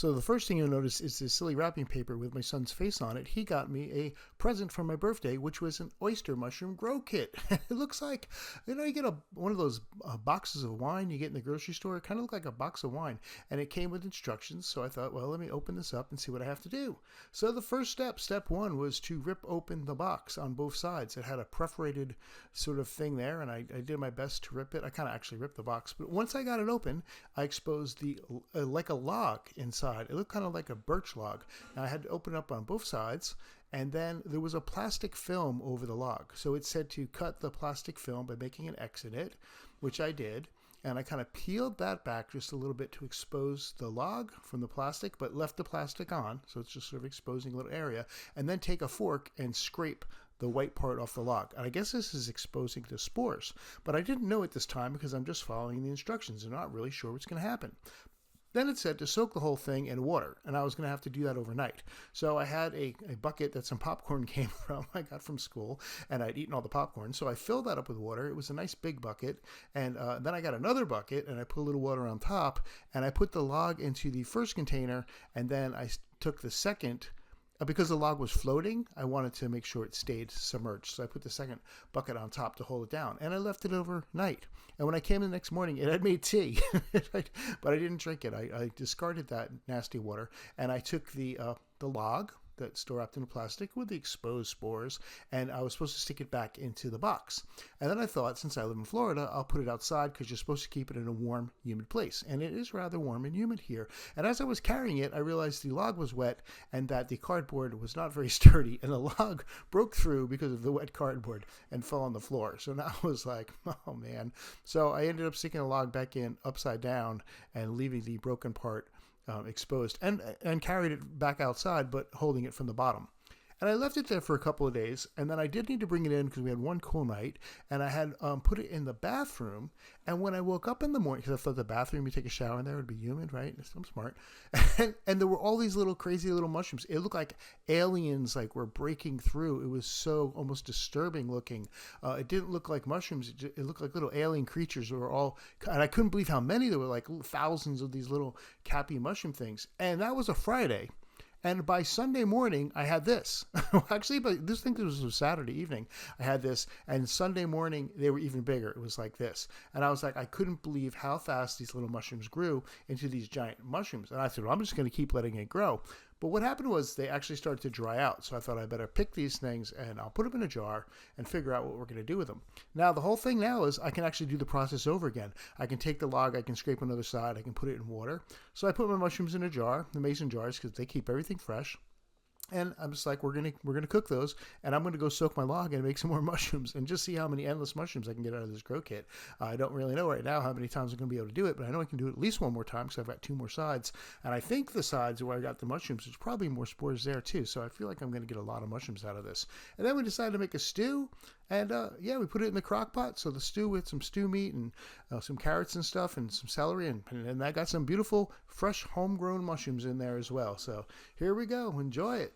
So the first thing you'll notice is this silly wrapping paper with my son's face on it. He got me a present for my birthday, which was an oyster mushroom grow kit. It looks like, you get one of those boxes of wine you get in the grocery store. It kind of looked like a box of wine, and it came with instructions. So I thought, well, let me open this up and see what I have to do. So the first step one, was to rip open the box on both sides. It had a perforated sort of thing there, and I did my best to rip it. I kind of actually ripped the box, but once I got it open, I exposed the like a log inside. It looked kind of like a birch log. Now I had to open it up on both sides, and then there was a plastic film over the log. So it said to cut the plastic film by making an X in it, which I did. And I kind of peeled that back just a little bit to expose the log from the plastic, but left the plastic on. So it's just sort of exposing a little area. And then take a fork and scrape the white part off the log. And I guess this is exposing the spores. But I didn't know at this time because I'm just following the instructions and not really sure what's going to happen. Then it said to soak the whole thing in water, and I was going to have to do that overnight. So I had a bucket that some popcorn came from, I got from school, and I'd eaten all the popcorn. So I filled that up with water. It was a nice big bucket. And then I got another bucket, and I put a little water on top, and I put the log into the first container, and then I took the second. Because the log was floating, I wanted to make sure it stayed submerged. So I put the second bucket on top to hold it down. And I left it overnight. And when I came in the next morning, it had made tea. But I didn't drink it. I discarded that nasty water. And I took the log that's still wrapped in plastic with the exposed spores, and I was supposed to stick it back into the box. And then I thought, since I live in Florida, I'll put it outside because you're supposed to keep it in a warm, humid place. And it is rather warm and humid here. And as I was carrying it, I realized the log was wet and that the cardboard was not very sturdy, and the log broke through because of the wet cardboard and fell on the floor. So now I was like, oh man. So I ended up sticking the log back in upside down and leaving the broken part exposed, and carried it back outside, but holding it from the bottom. And I left it there for a couple of days, and then I did need to bring it in because we had one cool night, and I had put it in the bathroom. And when I woke up in the morning, because I thought the bathroom, you take a shower in there, it would be humid, right? I'm smart. And there were all these little crazy little mushrooms. It looked like aliens were breaking through. It was so almost disturbing looking. It didn't look like mushrooms. It looked like little alien creatures who were all, and I couldn't believe how many there were, like thousands of these little cappy mushroom things. And that was a Friday. And by Sunday morning, I had this. Actually, but this was a Saturday evening. I had this, and Sunday morning, they were even bigger. It was like this. And I was like, I couldn't believe how fast these little mushrooms grew into these giant mushrooms. And I said, well, I'm just going to keep letting it grow. But what happened was they actually started to dry out. So I thought I better pick these things and I'll put them in a jar and figure out what we're going to do with them. Now, the whole thing now is I can actually do the process over again. I can take the log, I can scrape another side, I can put it in water. So I put my mushrooms in a jar, the mason jars, because they keep everything fresh. And I'm just like, we're gonna cook those, and I'm gonna go soak my log and make some more mushrooms and just see how many endless mushrooms I can get out of this grow kit. I don't really know right now how many times I'm gonna be able to do it, but I know I can do it at least one more time because I've got 2 more sides, and I think the sides where I got the mushrooms, there's probably more spores there too. So I feel like I'm gonna get a lot of mushrooms out of this. And then we decided to make a stew, and we put it in the crock pot. So the stew with some stew meat and some carrots and stuff and some celery, and I got some beautiful fresh homegrown mushrooms in there as well. So here we go. Enjoy it.